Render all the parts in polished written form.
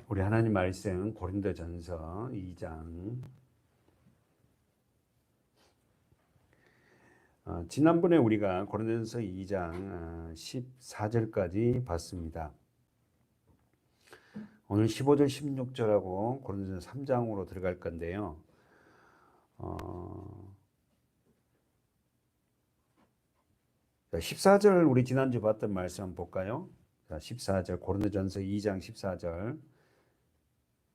우리 하나님 말씀 고린도전서 2장. 지난번에 우리가 고린도전서 2장 14절까지 봤습니다. 오늘 15절 16절하고 고린도전서 3장으로 들어갈 건데요. 14절 우리 지난주 봤던 말씀 한번 볼까요? 자, 14절 고린도전서 2장 14절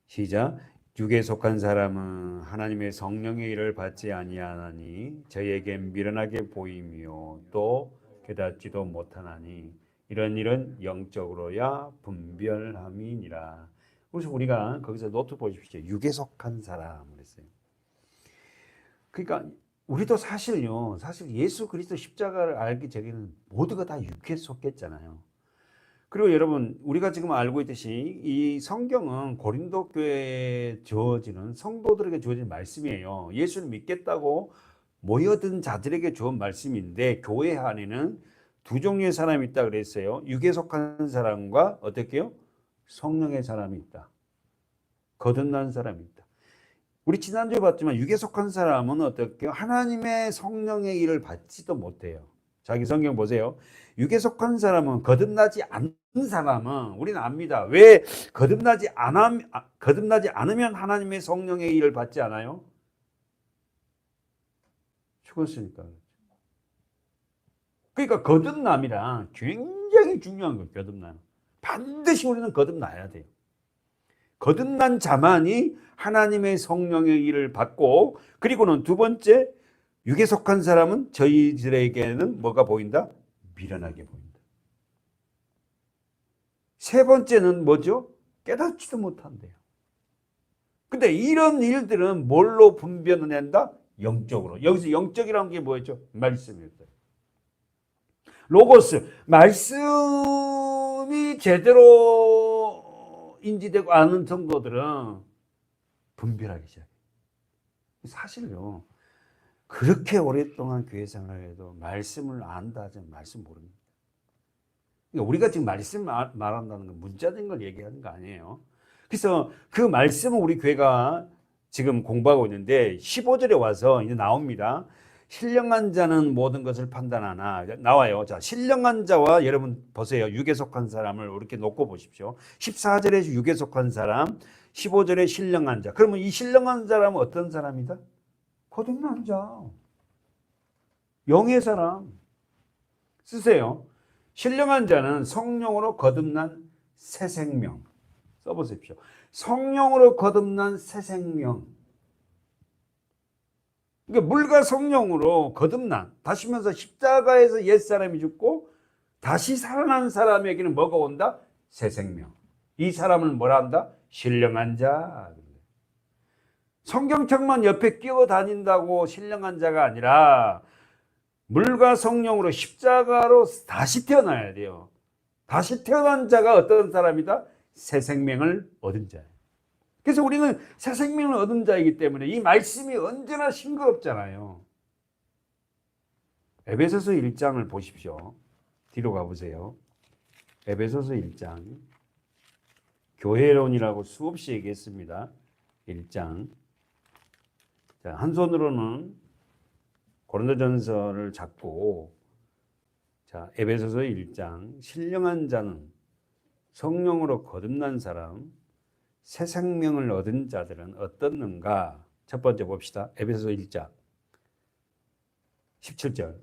시작. 육에 속한 사람은 하나님의 성령의 일을 받지 아니하나니 저희에게 미련하게 보이며 또 깨닫지도 못하나니 이런 일은 영적으로야 분별함이니라. 그래서 우리가 거기서 노트 보십시오. 육에 속한 사람 그랬어요. 그러니까 우리도 사실 예수 그리스도 십자가를 알기 전에는 모두가 다 육에 속했잖아요. 그리고 여러분, 우리가 지금 알고 있듯이 이 성경은 고린도 교회에 주어지는 성도들에게 주어진 말씀이에요. 예수를 믿겠다고 모여든 자들에게 주은 말씀인데, 교회 안에는 두 종류의 사람이 있다 그랬어요. 육에 속한 사람과 어떻게요? 성령의 사람이 있다. 거듭난 사람이 있다. 우리 지난주에 봤지만 육에 속한 사람은 어떻게요? 하나님의 성령의 일을 받지도 못해요. 자기 성경 보세요. 육에 속한 사람은 거듭나지 않는 사람은 우리는 압니다. 왜 거듭나지 않으면 하나님의 성령의 일을 받지 않아요? 죽었으니까. 그러니까 거듭남이란 굉장히 중요한 거예요. 거듭남. 반드시 우리는 거듭나야 돼요. 거듭난 자만이 하나님의 성령의 일을 받고, 그리고는 두 번째, 육에 속한 사람은 저희들에게는 뭐가 보인다? 미련하게 보인다. 세 번째는 뭐죠? 깨닫지도 못한대요. 근데 이런 일들은 뭘로 분별을 한다? 영적으로. 여기서 영적이라는 게 뭐였죠? 말씀이었어요. 로고스, 말씀이 제대로 인지되고 아는 성도들은 분별하기 시작해요. 사실요, 그렇게 오랫동안 교회 생활해도 말씀을 안다 하지 말씀 모릅니다. 그러니까 우리가 지금 말씀 말한다는 건 문자적인 걸 얘기하는 거 아니에요. 그래서 그 말씀은 우리 교회가 지금 공부하고 있는데 15절에 와서 이제 나옵니다. 신령한 자는 모든 것을 판단하나 나와요. 자, 신령한 자와 여러분 보세요. 육에 속한 사람을 이렇게 놓고 보십시오. 14절에 육에 속한 사람, 15절에 신령한 자. 그러면 이 신령한 사람은 어떤 사람이다? 거듭난 자. 영의 사람. 쓰세요. 신령한 자는 성령으로 거듭난 새 생명. 써보십시오. 성령으로 거듭난 새 생명. 그러니까 물과 성령으로 거듭난, 다시면서 십자가에서 옛사람이 죽고 다시 살아난 사람에게는 뭐가 온다? 새 생명. 이 사람을 뭐라 한다? 신령한 자. 성경책만 옆에 끼워 다닌다고 신령한 자가 아니라 물과 성령으로 십자가로 다시 태어나야 돼요. 다시 태어난 자가 어떤 사람이다? 새 생명을 얻은 자예요. 그래서 우리는 새 생명을 얻은 자이기 때문에 이 말씀이 언제나 싱겁잖아요. 에베소서 1장을 보십시오. 뒤로 가보세요. 에베소서 1장. 교회론이라고 수없이 얘기했습니다. 1장. 자, 한 손으로는 고린도전서를 잡고, 자, 에베소서 1장. 신령한 자는 성령으로 거듭난 사람, 새 생명을 얻은 자들은 어떻는가? 첫 번째 봅시다. 에베소서 1장 17절.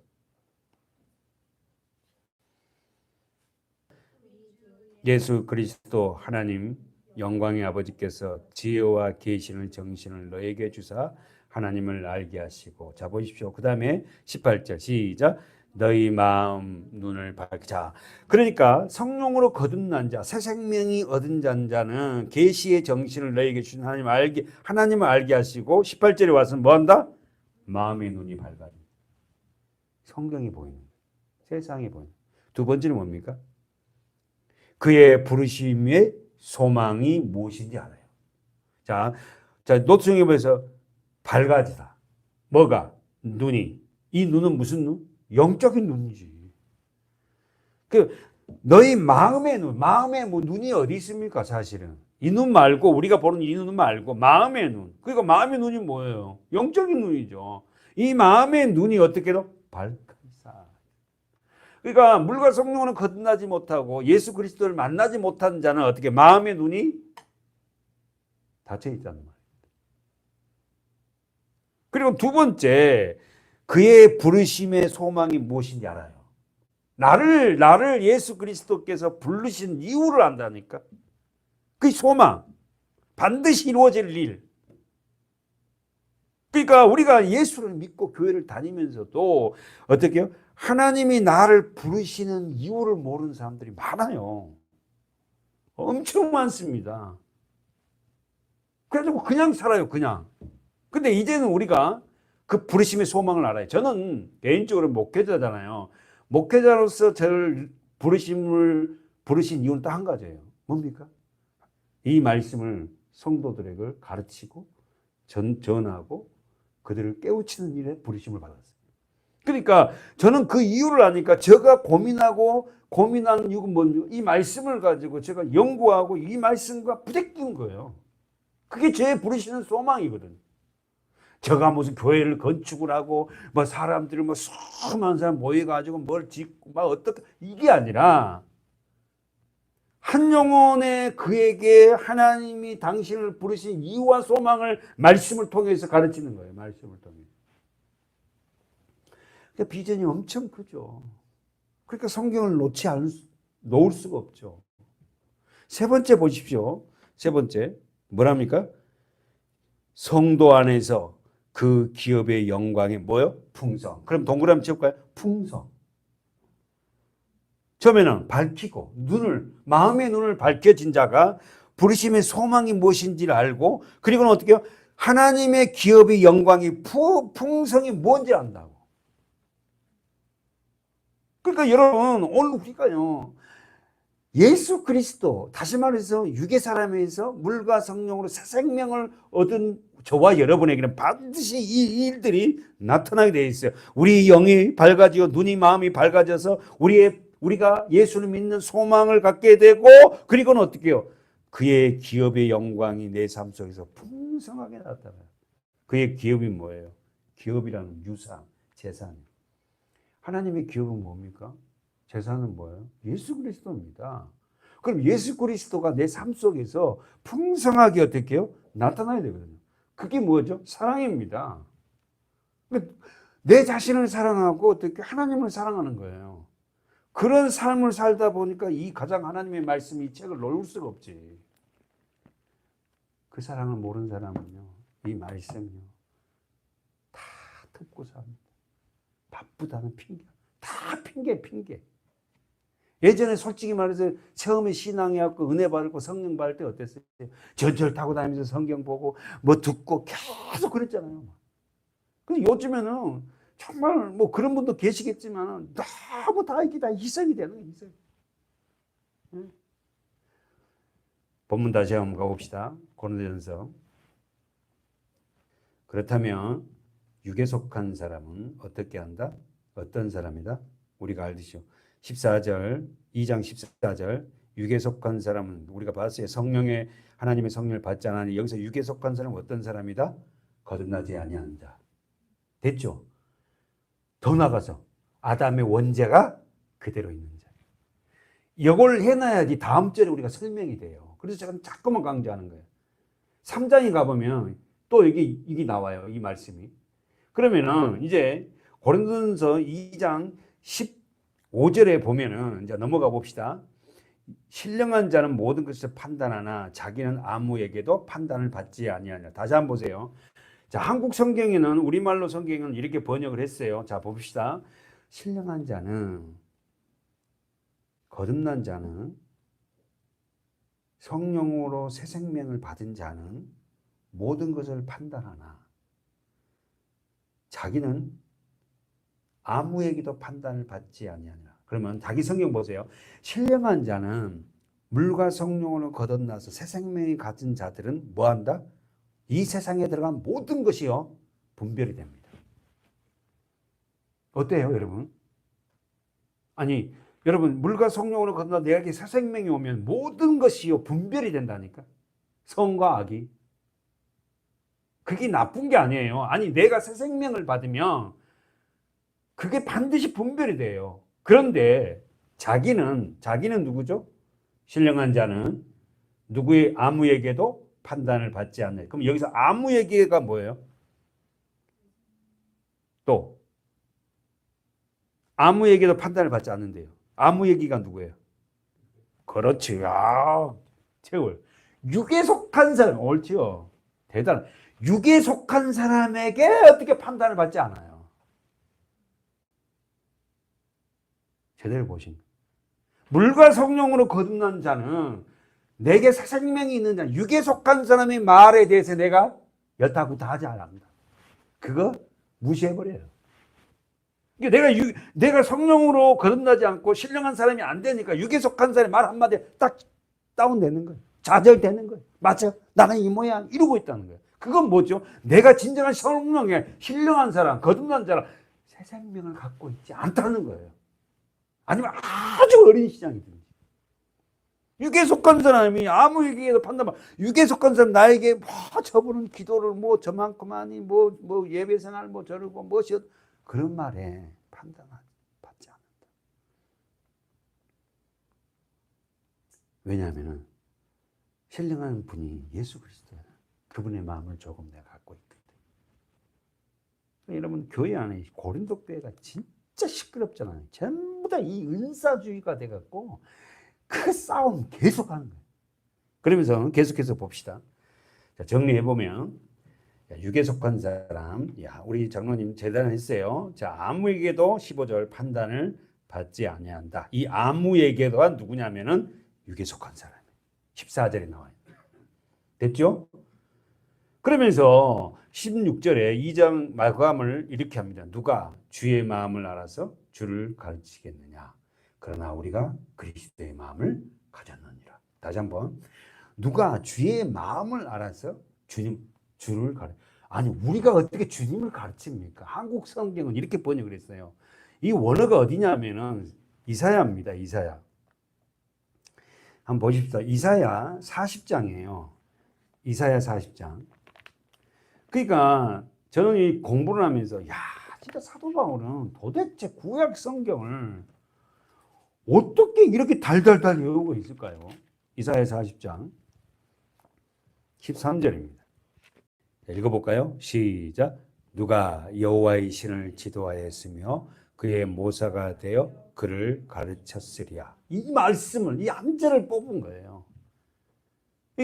예수 그리스도 하나님 영광의 아버지께서 지혜와 계시는 정신을 너에게 주사 하나님을 알게 하시고. 자, 보십시오. 그 다음에 18절 시작. 너희 마음 눈을 밝자. 그러니까 성령으로 거듭난 자, 새 생명이 얻은 자는 계시의 정신을 너에게 주신 하나님을 알게 하시고. 18절에 와서 뭐 한다? 마음의 눈이 밝아진다. 성경이 보이는, 세상이 보이는. 두 번째는 뭡니까? 그의 부르심의 소망이 무엇인지 알아요. 자, 노트 중에 보면서 밝아지다. 뭐가? 눈이. 이 눈은 무슨 눈? 영적인 눈이지. 너희 마음의 눈, 마음의 뭐 눈이 어디 있습니까? 사실은 이 눈 말고 우리가 보는 이 눈 말고 마음의 눈. 그러니까 마음의 눈이 뭐예요? 영적인 눈이죠. 이 마음의 눈이 어떻게 해도 밝은사. 그러니까 물과 성령으로 거듭나지 못하고 예수 그리스도를 만나지 못하는 자는 어떻게 마음의 눈이 닫혀 있다는 말이에요. 그리고 두 번째, 그의 부르심의 소망이 무엇인지 알아요. 나를 예수 그리스도께서 부르신 이유를 안다니까. 그 소망, 반드시 이루어질 일. 그러니까 우리가 예수를 믿고 교회를 다니면서도 어떻게 해요? 하나님이 나를 부르시는 이유를 모르는 사람들이 많아요. 엄청 많습니다. 그래가지고 그냥 살아요, 그냥. 근데 이제는 우리가 그 부르심의 소망을 알아요. 저는 개인적으로 목회자잖아요. 목회자로서 저를 부르신 이유는 딱 한 가지예요. 뭡니까? 이 말씀을 성도들에게 가르치고 전하고 그들을 깨우치는 일에 부르심을 받았어요. 그러니까 저는 그 이유를 아니까 제가 고민하는 이유가 뭔지 이 말씀을 가지고 제가 연구하고 이 말씀과 부대끼는 거예요. 그게 제 부르시는 소망이거든요. 제가 무슨 교회를 건축을 하고 뭐 사람들을 뭐 수많은 사람 모여가지고 뭘 짓고 막 어떻게 이게 아니라 한 영혼의 그에게 하나님이 당신을 부르신 이유와 소망을 말씀을 통해서 가르치는 거예요. 말씀을 통해. 그러니까 비전이 엄청 크죠. 그러니까 성경을 놓을 수가 없죠. 세 번째 보십시오. 세 번째 뭐랍니까? 성도 안에서 그 기업의 영광이 뭐요? 풍성. 그럼 동그라미 치울까요? 풍성. 처음에는 밝히고 마음의 눈을 밝혀진 자가 부르심의 소망이 무엇인지를 알고 그리고는 어떻게 해요? 하나님의 기업의 영광이 풍성이 뭔지 안다고. 그러니까 여러분 오늘 우리가요. 예수 그리스도 다시 말해서 유괴 사람에서 물과 성령으로 새 생명을 얻은 저와 여러분에게는 반드시 이 일들이 나타나게 되어 있어요. 우리 영이 밝아지고 눈이 마음이 밝아져서 우리가 예수를 믿는 소망을 갖게 되고 그리고는 어떻게 해요? 그의 기업의 영광이 내 삶 속에서 풍성하게 나타나요. 그의 기업이 뭐예요? 기업이라는 유산, 재산. 하나님의 기업은 뭡니까? 재산은 뭐예요? 예수 그리스도입니다. 그럼 예수 그리스도가 내 삶 속에서 풍성하게 어떻게 해요? 나타나야 되거든요. 그게 뭐죠? 사랑입니다. 내 자신을 사랑하고 어떻게 하나님을 사랑하는 거예요. 그런 삶을 살다 보니까 이 가장 하나님의 말씀 이 책을 놓을 수가 없지. 그 사랑을 모르는 사람은요. 이 말씀이요. 다 듣고 삽니다. 바쁘다는 핑계. 다 핑계. 예전에 솔직히 말해서 처음에 신앙해갖고 은혜 받고 성령 받을 때 어땠어요? 전철 타고 다니면서 성경 보고 뭐 듣고 계속 그랬잖아요. 근데 요즘에는 정말 뭐 그런 분도 계시겠지만 너무 다 이게 다 희석이 되는 거예요. 희석. 응? 본문 다시 한번 가봅시다. 고린도전서. 그렇다면 육에 속한 사람은 어떻게 한다? 어떤 사람이다? 우리가 알듯이요. 14절, 2장 14절 육에 속한 사람은 우리가 봤어요. 하나님의 성령을 받지 않으니 여기서 육에 속한 사람은 어떤 사람이다? 거듭나지 아니하는 자. 됐죠? 더 나가서 아담의 원죄가 그대로 있는 자. 이걸 해놔야지 다음 절에 우리가 설명이 돼요. 그래서 제가 자꾸만 강조하는 거예요. 3장에 가보면 또 이게 나와요. 이 말씀이. 그러면은 이제 고린도전서 2장 15절에 보면은 이제 넘어가 봅시다. 신령한 자는 모든 것을 판단하나 자기는 아무에게도 판단을 받지 아니하냐. 다시 한번 보세요. 자, 한국 성경에는 우리말로 성경은 이렇게 번역을 했어요. 자, 봅시다. 신령한 자는 거듭난 자는 성령으로 새 생명을 받은 자는 모든 것을 판단하나 자기는 아무에게도 판단을 받지 아니하니라. 그러면 자기 성경 보세요. 신령한 자는 물과 성령으로 거듭나서 새 생명이 가진 자들은 뭐한다? 이 세상에 들어간 모든 것이요 분별이 됩니다. 어때요, 여러분? 아니 여러분 물과 성령으로 건너 내게 새 생명이 오면 모든 것이요 분별이 된다니까. 선과 악이. 그게 나쁜 게 아니에요. 아니 내가 새 생명을 받으면 그게 반드시 분별이 돼요. 그런데 자기는 누구죠? 신령한 자는 누구의 아무에게도 판단을 받지 않는. 그럼 여기서 아무에게가 뭐예요? 또 아무에게도 판단을 받지 않는데요. 아무에게가 누구예요? 그렇지. 아, 채울. 육에 속한 사람, 옳지요. 대단. 육에 속한 사람에게 어떻게 판단을 받지 않아요. 제대로 보신. 물과 성령으로 거듭난 자는 내게 새 생명이 있는 자, 육에 속한 사람의 말에 대해서 내가 여타구타 하지 않습니다. 그거 무시해버려요. 내가 성령으로 거듭나지 않고 신령한 사람이 안 되니까 육에 속한 사람의 말 한마디에 딱 다운되는 거예요. 좌절되는 거예요. 맞아. 나는 이 모양 이러고 있다는 거예요. 그건 뭐죠? 내가 진정한 성령의 신령한 사람, 거듭난 사람, 새 생명을 갖고 있지 않다는 거예요. 아니면 아주 어린 시장이든지. 육에 속한 사람이 아무 얘기에도 판단만, 육에 속한 사람 나에게 뭐 저분은 기도를 뭐 저만큼만이 뭐 예배 생활 뭐 저러고 뭐시 그런 말에 판단받지 않는다. 왜냐하면 신령한 분이 예수 그리스도예요. 그분의 마음을 조금 내가 갖고 있거든. 여러분 교회 안에 고린도 교회가 진짜 시끄럽잖아요. 전부 다 이 은사주의가 돼갖고 그 싸움 계속하는 거예요. 그러면서 계속해서 봅시다. 자, 정리해보면 육에 속한 사람, 우리 장로님 재단했어요. 자, 아무에게도 15절 판단을 받지 아니한다. 이 아무에게도가 누구냐면은 육에 속한 사람. 14절에 나와요. 됐죠? 그러면서 16절에 2장 마감을 이렇게 합니다. 누가 주의 마음을 알아서 주를 가르치겠느냐. 그러나 우리가 그리스도의 마음을 가졌느니라. 다시 한번. 누가 주의 마음을 알아서 주를 아니 우리가 어떻게 주님을 가르칩니까? 한국 성경은 이렇게 번역을 했어요. 이 원어가 어디냐면은 이사야입니다. 이사야. 한번 보십시오. 이사야 40장이에요. 이사야 40장. 그러니까 저는 이 공부를 하면서 진짜 사도 바울은 도대체 구약 성경을 어떻게 이렇게 달달달 외우고 있을까요? 이사야 40장 13절입니다. 읽어볼까요? 시작. 누가 여호와의 신을 지도하였으며 그의 모사가 되어 그를 가르쳤으랴. 이 말씀을 이 한 절을 뽑은 거예요.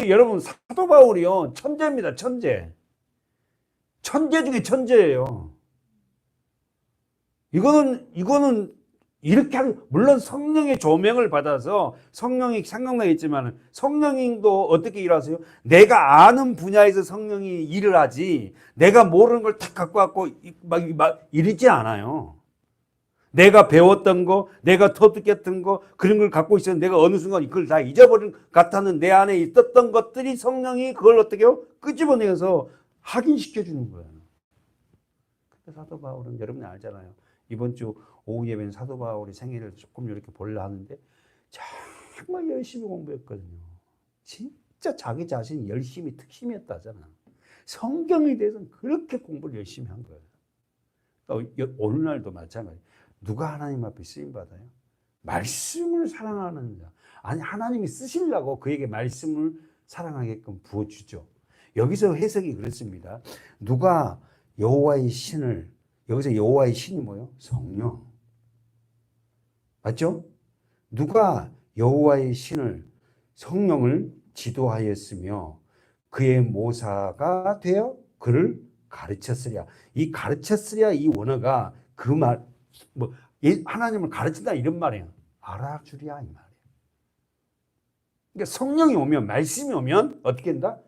여러분 사도 바울이요 천재입니다. 천재 중에 천재예요. 이거는 이렇게 물론 성령의 조명을 받아서 성령이 생각나겠지만 성령님도 어떻게 일하세요? 내가 아는 분야에서 성령이 일을 하지 내가 모르는 걸 탁 갖고 왔고 막 이러지 않아요. 내가 배웠던 거, 내가 터득했던 거 그런 걸 갖고 있었는데 내가 어느 순간 그걸 다 잊어버린 것 같다는 내 안에 있었던 것들이 성령이 그걸 어떻게 해요? 끄집어내서 확인시켜주는 거예요. 근데 사도 바울은 여러분이 알잖아요. 이번 주 오후 예배는 사도 바울이 생일을 조금 이렇게 보려 하는데 정말 열심히 공부했거든요. 진짜 자기 자신이 열심히 특심이었다잖아. 성경에 대해서는 그렇게 공부를 열심히 한 거예요. 오늘날도 마찬가지. 누가 하나님 앞에 쓰임받아요? 말씀을 사랑하는 자. 아니 하나님이 쓰시려고 그에게 말씀을 사랑하게끔 부어주죠. 여기서 해석이 그렇습니다. 누가 여호와의 신을 여기서 여호와의 신이 뭐예요? 성령. 맞죠? 누가 여호와의 신을 성령을 지도하였으며 그의 모사가 되어 그를 가르쳤으랴. 이 가르쳤으랴 이 원어가 그 말 하나님을 가르친다 이런 말이에요. 알아주랴 이 말이에요. 그러니까 성령이 오면 말씀이 오면 어떻게 된다?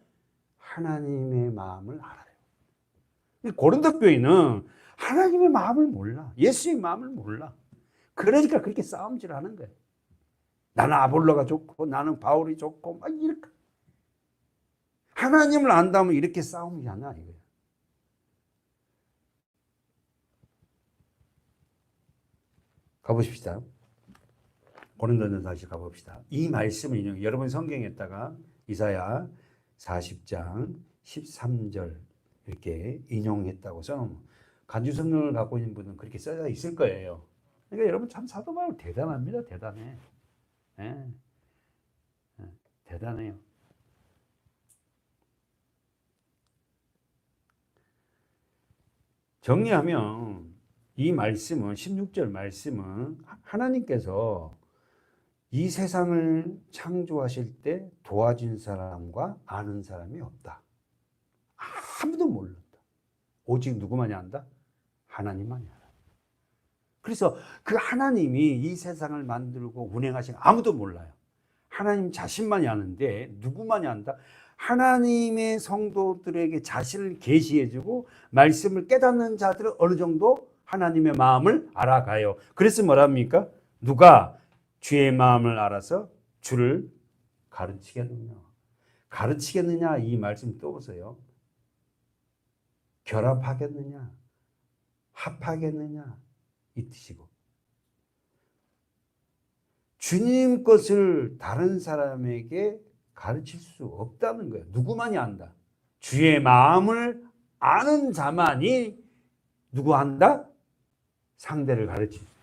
하나님의 마음을 알아요. 고린도 교회는 하나님의 마음을 몰라. 예수의 마음을 몰라. 그러니까 그렇게 싸움질하는 거예요. 나는 아볼로가 좋고 나는 바울이 좋고 막 이렇게. 하나님을 안다면 이렇게 싸움이 하냐 이거예요. 가보십시다. 고린도전서 다시 가봅시다. 이 말씀을 인용. 여러분 성경에다가 이사야 40장 13절 이렇게 인용했다고 써놓으면 간주 성경을 갖고 있는 분은 그렇게 써져 있을 거예요. 그러니까 여러분 참 사도 바울 대단합니다. 대단해. 예. 대단해요. 정리하면 이 말씀은 16절 말씀은 하나님께서 이 세상을 창조하실 때 도와준 사람과 아는 사람이 없다. 아무도 모른다. 오직 누구만이 안다? 하나님만이 알아. 그래서 그 하나님이 이 세상을 만들고 운행하신 아무도 몰라요. 하나님 자신만이 아는데 누구만이 안다? 하나님의 성도들에게 자신을 계시해주고 말씀을 깨닫는 자들은 어느 정도 하나님의 마음을 알아가요. 그래서 뭐랍니까? 누가 주의 마음을 알아서 주를 가르치겠느냐. 가르치겠느냐 이 말씀 떠보세요. 결합하겠느냐 합하겠느냐 이 뜻이고, 주님 것을 다른 사람에게 가르칠 수 없다는 거예요. 누구만이 안다? 주의 마음을 아는 자만이 누구 한다? 상대를 가르칠 수 있다.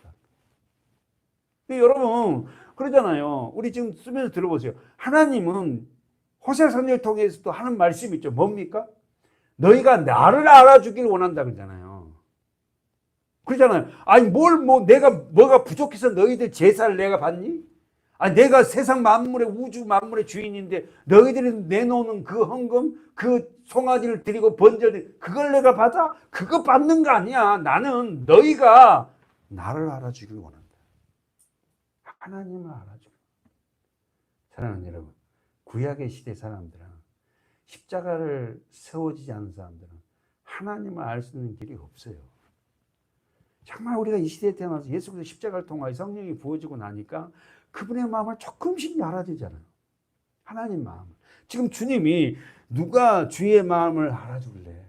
여러분 그러잖아요. 우리 지금 쓰면서 들어보세요. 하나님은 호세 선지자를 통해서도 하는 말씀이 있죠. 뭡니까? 너희가 나를 알아주길 원한다 그러잖아요. 그러잖아요. 아니 내가 뭐가 부족해서 너희들 제사를 내가 받니? 아니 내가 세상 만물의 우주 만물의 주인인데 너희들이 내놓는 그 헌금, 그 송아지를 드리고 번제를 그걸 내가 받아? 그거 받는 거 아니야. 나는 너희가 나를 알아주길 원한다. 하나님을 알아주길. 사랑하는 여러분, 구약의 시대 사람들은 십자가를 세워지지 않은 사람들은 하나님을 알 수 있는 길이 없어요. 정말 우리가 이 시대에 태어나서 예수께서 십자가를 통하여 성령이 부어지고 나니까 그분의 마음을 조금씩 알아주잖아요. 하나님 마음을. 지금 주님이 누가 주의 마음을 알아줄래?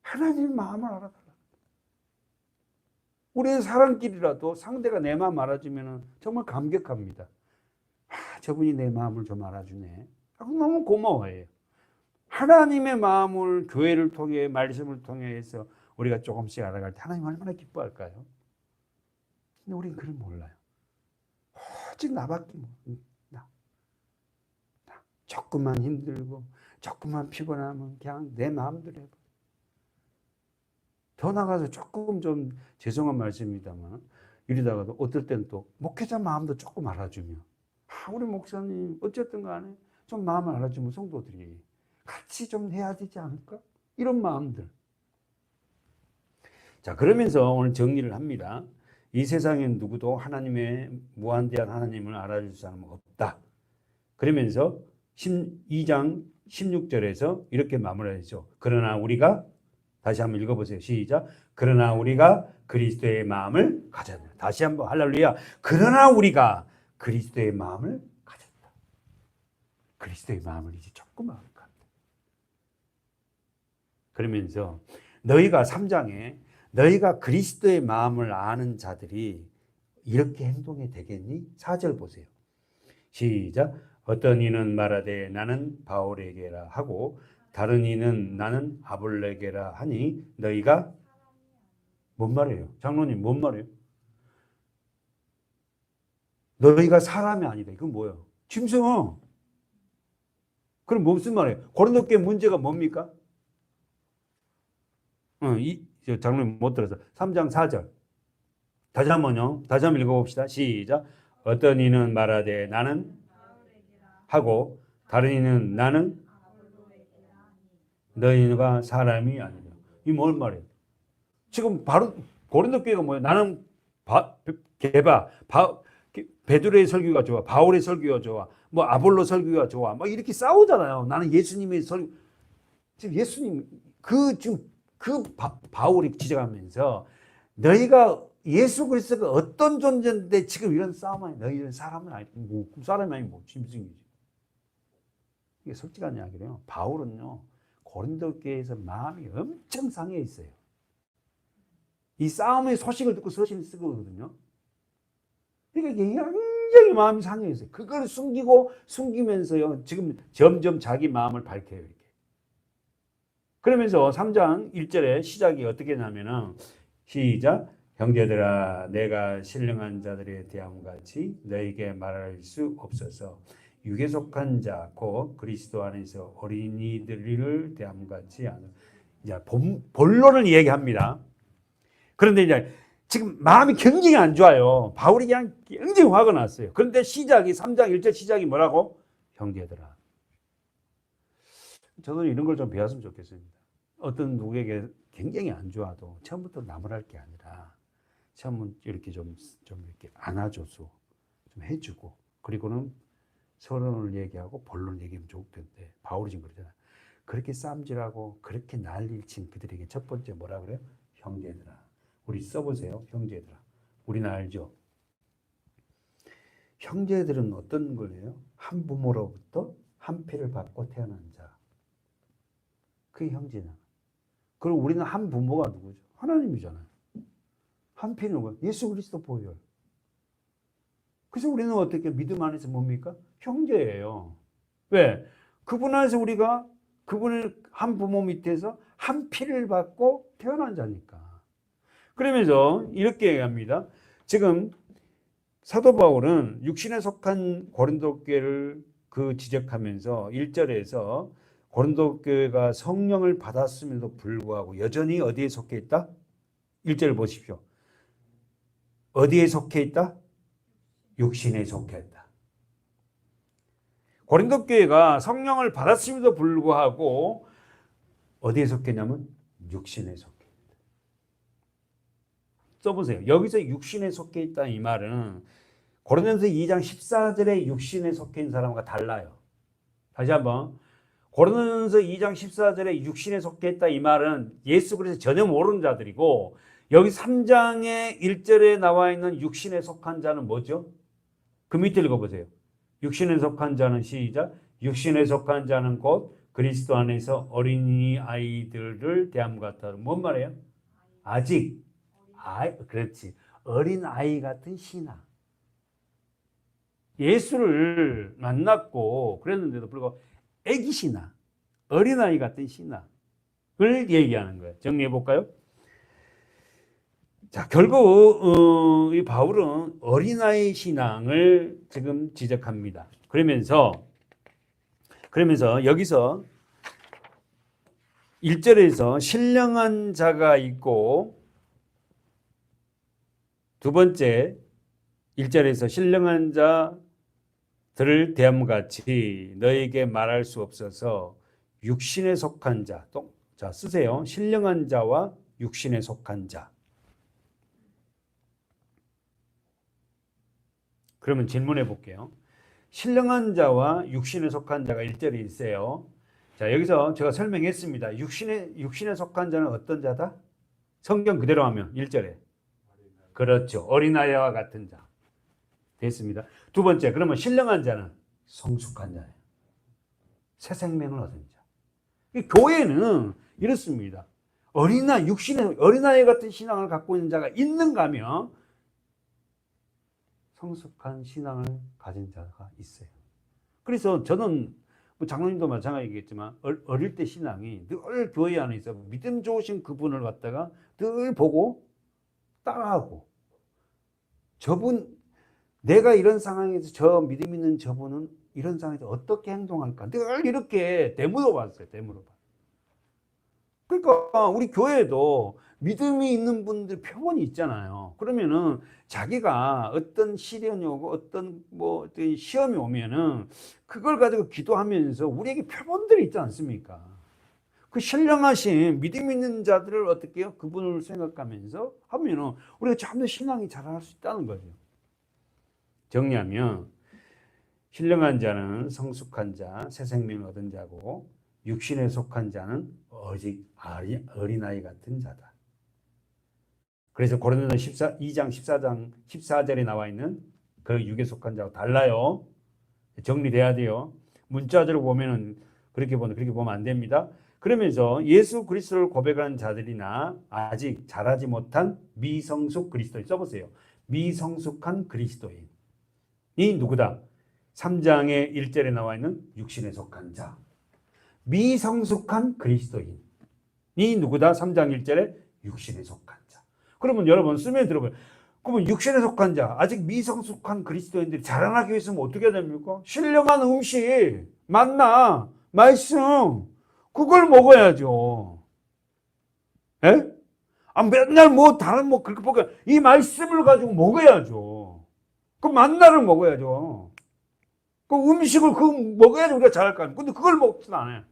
하나님 마음을 알아달라. 우리의 사람끼리라도 상대가 내 마음 알아주면 정말 감격합니다. 저분이 내 마음을 좀 알아주네. 너무 고마워해요. 하나님의 마음을 교회를 통해 말씀을 통해서 우리가 조금씩 알아갈 때 하나님 얼마나 기뻐할까요? 근데 우리는 그걸 몰라요. 오직 나밖에 나. 조금만 힘들고 조금만 피곤하면 그냥 내 마음대로 해봐. 더 나가서 조금 좀 죄송한 말씀입니다만 이러다가도 어떨 때는 또 목회자 마음도 조금 알아주면 우리 목사님 어쨌든 간에 좀 마음을 알아주면 성도들이 같이 좀 해야 되지 않을까? 이런 마음들. 자, 그러면서 오늘 정리를 합니다. 이 세상엔 누구도 하나님의 무한대한 하나님을 알아줄 사람은 없다. 그러면서 2장 16절에서 이렇게 마무리하죠. 그러나 우리가 다시 한번 읽어보세요. 시작. 그러나 우리가 그리스도의 마음을 가졌다. 다시 한번 할렐루야. 그러나 우리가 그리스도의 마음을 가졌다. 그리스도의 마음을 이제 조금 알까. 그러면서 너희가 3장에 너희가 그리스도의 마음을 아는 자들이 이렇게 행동해 되겠니? 4절 보세요. 시작. 어떤 이는 말하되 나는 바울에게라 하고 다른 이는 나는 아볼레게라 하니 너희가 뭔 말이에요? 장로님 뭔 말이에요? 너희가 사람이 아니다. 이건 뭐예요? 짐승어. 그럼 무슨 말이에요? 고린도 교회 문제가 뭡니까? 장로님 못 들어서 3장 4절 다시 한번 읽어봅시다. 시작. 어떤 이는 말하되 나는 하고 다른 이는 나는 너희가 사람이 아니라. 이 뭘 말이에요? 지금 바로 고린도 교회가 뭐예요? 나는 베드로의 설교가 좋아, 바울의 설교가 좋아, 뭐 아볼로 설교가 좋아, 뭐 이렇게 싸우잖아요. 나는 예수님의 설교. 지금 예수님 바울이 지적하면서 너희가 예수 그리스도가 어떤 존재인데 지금 이런 싸움하니 너희는 사람은 아니고 사람이 아니고 짐승이지. 이게 솔직한 이야기래요. 바울은요 고린도 교회에서 마음이 엄청 상해 있어요. 이 싸움의 소식을 듣고 서신을 쓰거든요. 그러니까 굉장히 마음이 상해있어요. 그걸 숨기면서요. 지금 점점 자기 마음을 밝혀요. 이렇게. 그러면서 3장 1절에 시작이 어떻게 나면은 시작. 형제들아 내가 신령한 자들에 대함 같이 너에게 말할 수 없어서 육에 속한 자 곧 그리스도 안에서 어린이들을 대함 같이 하는. 이제 본론을 얘기합니다. 그런데 이제 지금 마음이 굉장히 안 좋아요. 바울이 그냥 굉장히 화가 났어요. 그런데 시작이 3장 1절 시작이 뭐라고? 형제들아. 저는 이런 걸 좀 배웠으면 좋겠습니다. 어떤 누구에게 굉장히 안 좋아도 처음부터 나무랄 게 아니라 처음은 이렇게 좀 이렇게 안아줘서 좀 해주고 그리고는 서론을 얘기하고 본론을 얘기하면 좋을 텐데 바울이 지금 그러잖아요. 그렇게 쌈질하고 그렇게 난리를 친 그들에게 첫 번째 뭐라 그래요? 형제들아. 우리 써보세요. 형제들아. 우리는 알죠? 형제들은 어떤 거예요? 한 부모로부터 한 피를 받고 태어난 자. 그게 형제냐. 그리고 우리는 한 부모가 누구죠? 하나님이잖아요. 한 피는 누구예요? 예수 그리스도 보혈. 그래서 우리는 어떻게 믿음 안에서 뭡니까? 형제예요. 왜? 그분 안에서 우리가 그분의 한 부모 밑에서 한 피를 받고 태어난 자니까. 그러면서 이렇게 얘기합니다. 지금 사도 바울은 육신에 속한 고린도 교회를 지적하면서 1절에서 고린도 교회가 성령을 받았음에도 불구하고 여전히 어디에 속해 있다? 1절 보십시오. 어디에 속해 있다? 육신에 속해 있다. 고린도 교회가 성령을 받았음에도 불구하고 어디에 속했냐면 육신에 속해 있다. 써보세요. 여기서 육신에 속해 있다 이 말은 고린도서 2장 14절에 육신에 속해 있는 사람과 달라요. 다시 한번 고린도서 2장 14절에 육신에 속해 있다 이 말은 예수 그리스도 전혀 모르는 자들이고 여기 3장의 1절에 나와 있는 육신에 속한 자는 뭐죠? 그 밑에 읽어보세요. 육신에 속한 자는 시작. 육신에 속한 자는 곧 그리스도 안에서 어린이 아이들을 대함 같아. 뭔 말이에요? 아직 그렇지. 어린 아이 같은 신앙. 예수를 만났고 그랬는데도 불구하고 애기 신앙, 어린아이 같은 신앙을 얘기하는 거예요. 정리해 볼까요? 자, 결국 이 바울은 어린아이 신앙을 지금 지적합니다. 그러면서 여기서 1절에서 신령한 자가 있고 두 번째 1절에서 신령한 자들을 대함같이 너에게 말할 수 없어서 육신에 속한 자, 자 쓰세요. 신령한 자와 육신에 속한 자. 그러면 질문해 볼게요. 신령한 자와 육신에 속한 자가 1절에 있어요. 자, 여기서 제가 설명했습니다. 육신에 속한 자는 어떤 자다? 성경 그대로 하면 1절에. 그렇죠. 어린아이와 같은 자. 됐습니다. 두 번째, 그러면 신령한 자는 성숙한 자예요. 새 생명을 얻은 자. 교회는 이렇습니다. 어린아이 같은 신앙을 갖고 있는 자가 있는가 하면 성숙한 신앙을 가진 자가 있어요. 그래서 저는 장로님도 마찬가지겠지만 어릴 때 신앙이 늘 교회 안에 있어 믿음 좋으신 그분을 갖다가 늘 보고 따라하고 내가 이런 상황에서 저 믿음 있는 저분은 이런 상황에서 어떻게 행동할까 늘 이렇게 되물어 봤어요. 그러니까 우리 교회에도 믿음이 있는 분들 표본이 있잖아요. 그러면은 자기가 어떤 시련이 오고 어떤 시험이 오면은 그걸 가지고 기도하면서 우리에게 표본들이 있지 않습니까? 그 신령하신 믿음 있는 자들을 어떻게 해요? 그분을 생각하면서 하면은 우리가 좀 더 신앙이 자라날 수 있다는 거죠. 정리하면 신령한 자는 성숙한 자, 새 생명을 얻은 자고 육신에 속한 자는 오직 어린아이 같은 자다. 그래서 고린도서 2장 14절에 나와 있는 그 육에 속한 자하고 달라요. 정리돼야 돼요. 문자적으로 보면은 그렇게 보면 안 됩니다. 그러면서 예수 그리스도를 고백하는 자들이나 아직 자라지 못한 미성숙 그리스도인 써보세요. 미성숙한 그리스도인이 누구다? 3장의 1절에 나와 있는 육신에 속한 자. 미성숙한 그리스도인이 누구다? 3장 1절에 육신에 속한 자. 그러면 여러분 쓰면 들어봐요. 그러면 육신에 속한 자, 아직 미성숙한 그리스도인들이 자라나기 위해서는 어떻게 해야 됩니까? 신령한 음식, 만나, 말씀, 그걸 먹어야죠. 예? 아, 맨날 뭐 다른 뭐 그렇게 먹어야, 이 말씀을 가지고 먹어야죠. 그 만나를 먹어야죠. 그 음식을 그 먹어야지 우리가 잘할 거 아니에요. 근데 그걸 먹지는 않아요.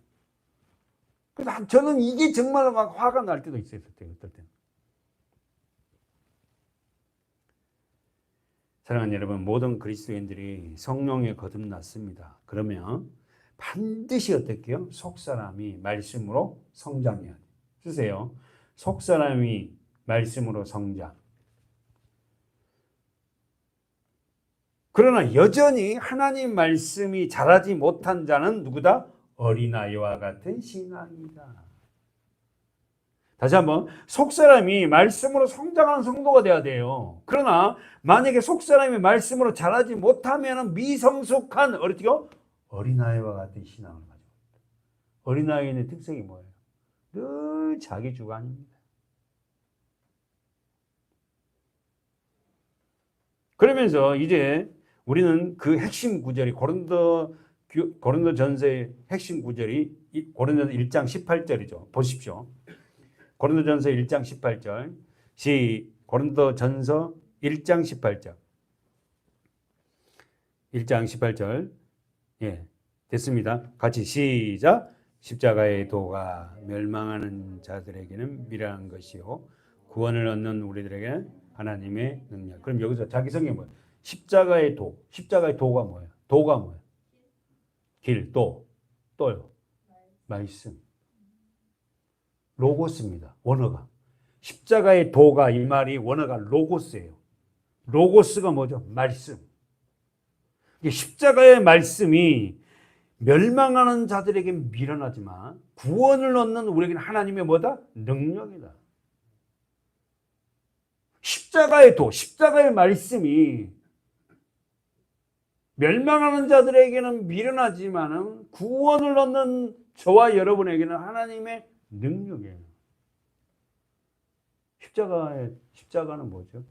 그래서 저는 이게 정말 막 화가 날 때도 있어요. 어떨 때는. 사랑하는 여러분, 모든 그리스도인들이 성령에 거듭났습니다. 그러면 반드시 어떻게요? 속사람이 말씀으로 성장해야 돼요. 쓰세요. 속사람이 말씀으로 성장. 그러나 여전히 하나님 말씀이 자라지 못한 자는 누구다? 어린아이와 같은 신앙이다. 다시 한번, 속사람이 말씀으로 성장하는 성도가 돼야 돼요. 그러나 만약에 속사람이 말씀으로 자라지 못하면 미성숙한 어린아이와 같은 신앙을 가지고 있다. 어린아이의 특성이 뭐예요? 늘 자기 주관입니다. 그러면서 이제 우리는 그 핵심 구절이 고린도전서의 핵심 구절이 고린도전서 1장 18절이죠. 보십시오. 고린도전서 1장 18절. 고린도전서 1장 18절. 1장 18절. 예. 됐습니다. 같이 시작. 십자가의 도가 멸망하는 자들에게는 미련한 것이요 구원을 얻는 우리들에게는 하나님의 능력. 그럼 여기서 자기 성경이 뭐예요? 십자가의 도. 십자가의 도가 뭐예요? 도가 뭐예요? 길, 또요. 말씀. 로고스입니다. 원어가. 십자가의 도가 이 말이 원어가 로고스예요. 로고스가 뭐죠? 말씀. 십자가의 말씀이 멸망하는 자들에게 미련하지만 구원을 얻는 우리에게는 하나님의 뭐다? 능력이다. 십자가의 도, 십자가의 말씀이 멸망하는 자들에게는 미련하지만 구원을 얻는 저와 여러분에게는 하나님의 능력이에요. 십자가는 뭐죠?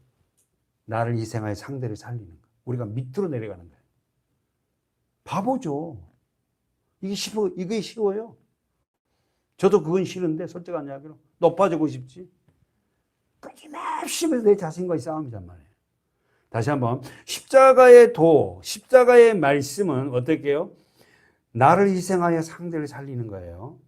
나를 희생하여 상대를 살리는 거. 우리가 밑으로 내려가는 거예요. 바보죠. 이게 쉬워요. 저도 그건 싫은데 솔직한 이야기로 높아지고 싶지. 끊임없이 내 자신과의 싸움이란 말이에요. 다시 한번 십자가의 도, 십자가의 말씀은 어떻게 해요? 나를 희생하여 상대를 살리는 거예요.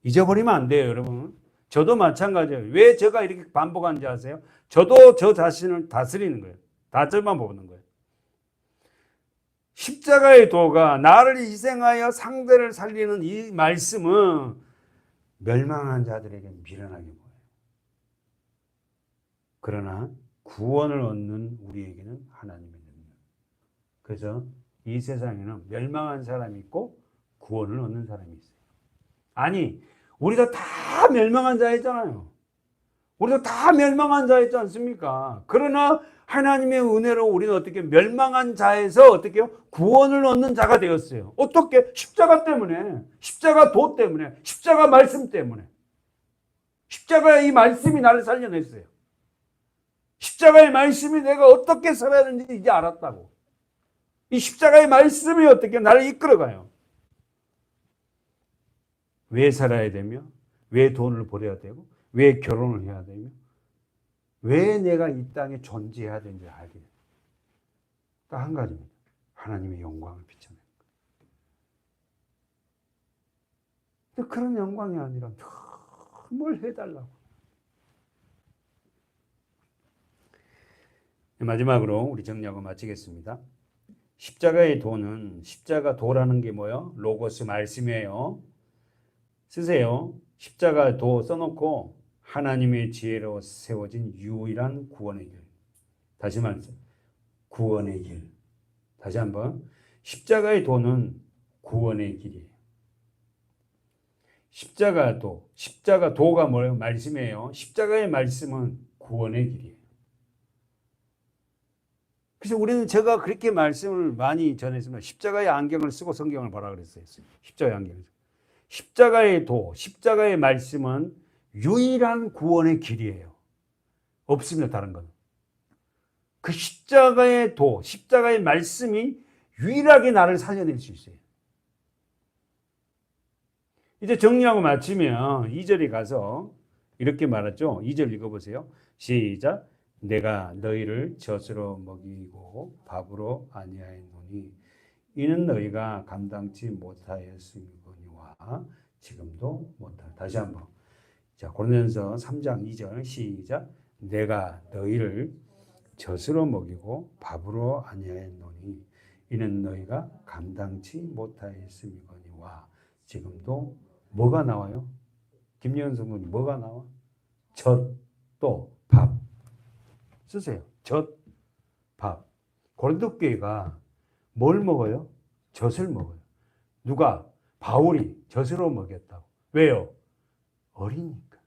잊어버리면 안 돼요, 여러분. 저도 마찬가지예요. 왜 제가 이렇게 반복하는지 아세요? 저도 저 자신을 다스리는 거예요. 다절만 보는 거예요. 십자가의 도가 나를 희생하여 상대를 살리는 이 말씀은 멸망한 자들에게 미련하게 보여요. 그러나 구원을 얻는 우리에게는 하나님의 능력. 그래서 이 세상에는 멸망한 사람이 있고 구원을 얻는 사람이 있어요. 아니, 우리가 다 멸망한 자였잖아요. 우리가 다 멸망한 자였지 않습니까? 그러나 하나님의 은혜로 우리는 어떻게 멸망한 자에서 어떻게 구원을 얻는 자가 되었어요. 어떻게? 십자가 때문에, 십자가 도 때문에, 십자가 말씀 때문에. 십자가의 이 말씀이 나를 살려냈어요. 십자가의 말씀이 내가 어떻게 살아야 되는지 이제 알았다고. 이 십자가의 말씀이 어떻게 나를 이끌어가요. 왜 살아야 되며, 왜 돈을 벌어야 되고, 왜 결혼을 해야 되며, 왜 내가 이 땅에 존재해야 되는지 알게 돼요. 딱 한 가지입니다. 하나님의 영광을 비춰내는 거예요. 그런 영광이 아니라 뭘 해달라고. 마지막으로 우리 정리하고 마치겠습니다. 십자가의 도는, 십자가 도라는 게 뭐예요? 로고스 말씀이에요. 쓰세요. 십자가 도 써놓고 하나님의 지혜로 세워진 유일한 구원의 길. 다시 말해서 구원의 길. 다시 한번 십자가의 도는 구원의 길이에요. 십자가 도가 뭐예요? 말씀이에요. 십자가의 말씀은 구원의 길이에요. 그래서 우리는 제가 그렇게 말씀을 많이 전했습니다. 십자가의 안경을 쓰고 성경을 보라 그랬어요. 십자가의 안경. 십자가의 도, 십자가의 말씀은 유일한 구원의 길이에요. 없습니다, 다른 건. 그 십자가의 도, 십자가의 말씀이 유일하게 나를 살려낼 수 있어요. 이제 정리하고 마치면 2절에 가서 이렇게 말하죠. 2절 읽어보세요. 시작. 내가 너희를 젖으로 먹이고 밥으로 아니하였노니 이는 너희가 감당치 못하였으니와 지금도 못하다. 다시 한번. 자, 고린도전서 3장 2절 시작. 내가 너희를 젖으로 먹이고 밥으로 아니하였노니 이는 너희가 감당치 못하였음이거니와 지금도 뭐가 나와요? 김예은 성도님 뭐가 나와? 젖 또 밥 쓰세요. 젖, 밥. 고린도 교회가 뭘 먹어요? 젖을 먹어요. 누가? 바울이 젖으로 먹였다고. 왜요? 어리니까.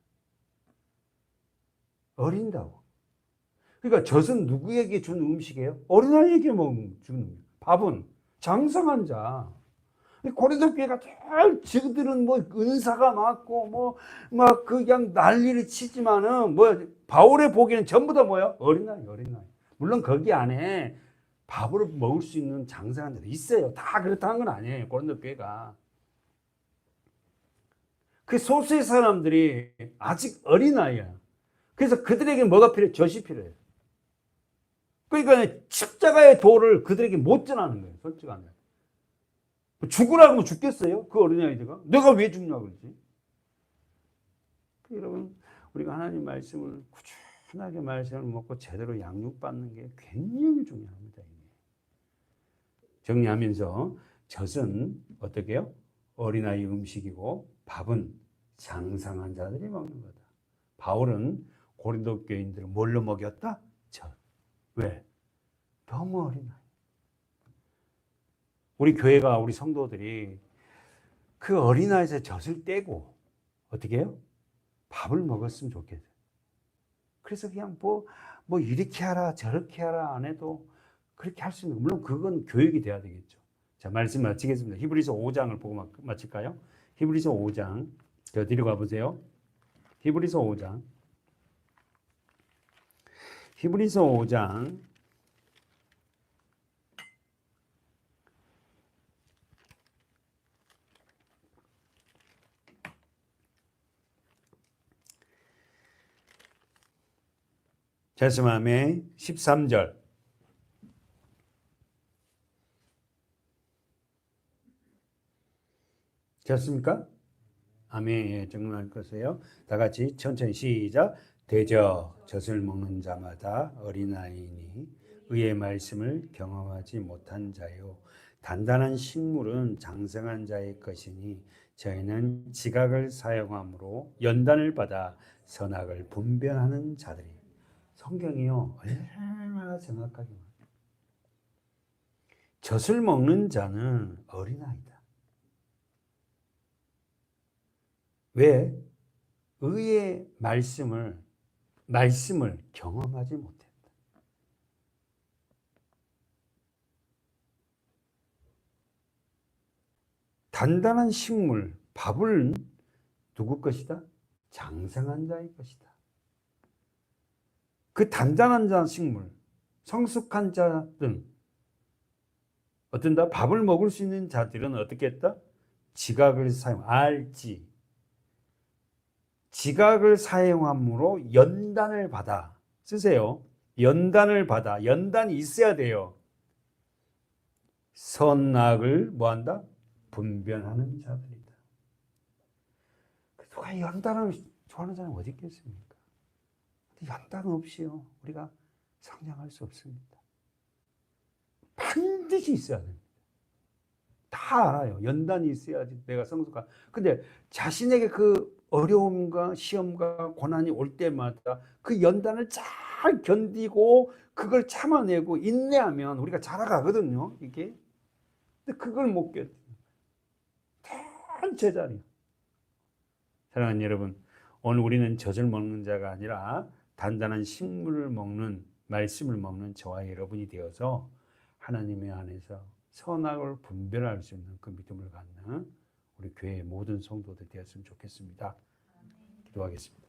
어린다고. 그러니까 젖은 누구에게 준 음식이에요? 어린아이에게 주는 음식. 밥은 장성한 자. 고린도 교회가 잘 지들은 뭐 은사가 많고 뭐 막 그냥 난리를 치지만은 뭐 바울의 보기에는 전부 다 뭐야? 어린아이. 물론 거기 안에 밥을 먹을 수 있는 장사한 데도 있어요. 다 그렇다는 건 아니에요. 고린도 교회가. 그 소수의 사람들이 아직 어린아이야. 그래서 그들에게 뭐가 필요해? 젖이 필요해요. 그러니까 십자가의 도를 그들에게 못 전하는 거예요. 솔직하면. 죽으라고 하면 죽겠어요? 그 어린아이들가? 내가 왜 죽냐고 그러지? 여러분, 우리가 하나님 말씀을 꾸준하게 말씀을 먹고 제대로 양육받는 게 굉장히 중요합니다. 정리하면서 젖은 어떻게 해요? 어린아이 음식이고 밥은 장상한 자들이 먹는 거다. 바울은 고린도 교인들을 뭘로 먹였다? 젖. 왜? 너무 어린아이. 우리 교회가 우리 성도들이 그 어린아이에서 젖을 떼고 어떻게 해요? 밥을 먹었으면 좋겠어요. 그래서 그냥 뭐 이렇게 하라 저렇게 하라 안 해도 그렇게 할 수 있는, 물론 그건 교육이 돼야 되겠죠. 자, 말씀 마치겠습니다. 히브리서 5장을 보고 마칠까요? 히브리서 5장. 저 뒤로 가보세요. 히브리서 5장. 히브리서 5장. 말씀함에 13절. 됐습니까? 아멘. 예, 정말 것이에요. 다 같이 천천히 시작. 대저 젖을 먹는 자마다 어린아이니 의의 말씀을 경험하지 못한 자요. 단단한 식물은 장성한 자의 것이니 저희는 지각을 사용함으로 연단을 받아 선악을 분별하는 자들이. 성경이요, 얼마나 정확하게 말해요. 젖을 먹는 자는 어린아이다. 왜? 의의 말씀을 경험하지 못했다. 단단한 식물, 밥은 누구 것이다? 장성한 자의 것이다. 그 단단한 자 식물, 성숙한 자들은 어떤다? 밥을 먹을 수 있는 자들은 어떻게 했다? 지각을 알지. 지각을 사용함으로 연단을 받아. 쓰세요. 연단을 받아. 연단이 있어야 돼요. 선악을 뭐한다? 분별하는 자들이다. 누가 연단을 좋아하는 사람이 어디 있겠습니까? 연단 없이요, 우리가 성장할 수 없습니다. 반드시 있어야 됩니다. 다 알아요. 연단이 있어야지 내가 성숙한. 근데 자신에게 그 어려움과 시험과 고난이 올 때마다 그 연단을 잘 견디고 그걸 참아내고 인내하면 우리가 자라가거든요. 이게. 근데 그걸 못 견뎌. 단 제자리. 사랑하는 여러분, 오늘 우리는 젖을 먹는 자가 아니라 단단한 식물을 먹는 말씀을 먹는 저와 여러분이 되어서 하나님의 안에서 선악을 분별할 수 있는 그 믿음을 갖는 우리 교회의 모든 성도들 되었으면 좋겠습니다. 기도하겠습니다.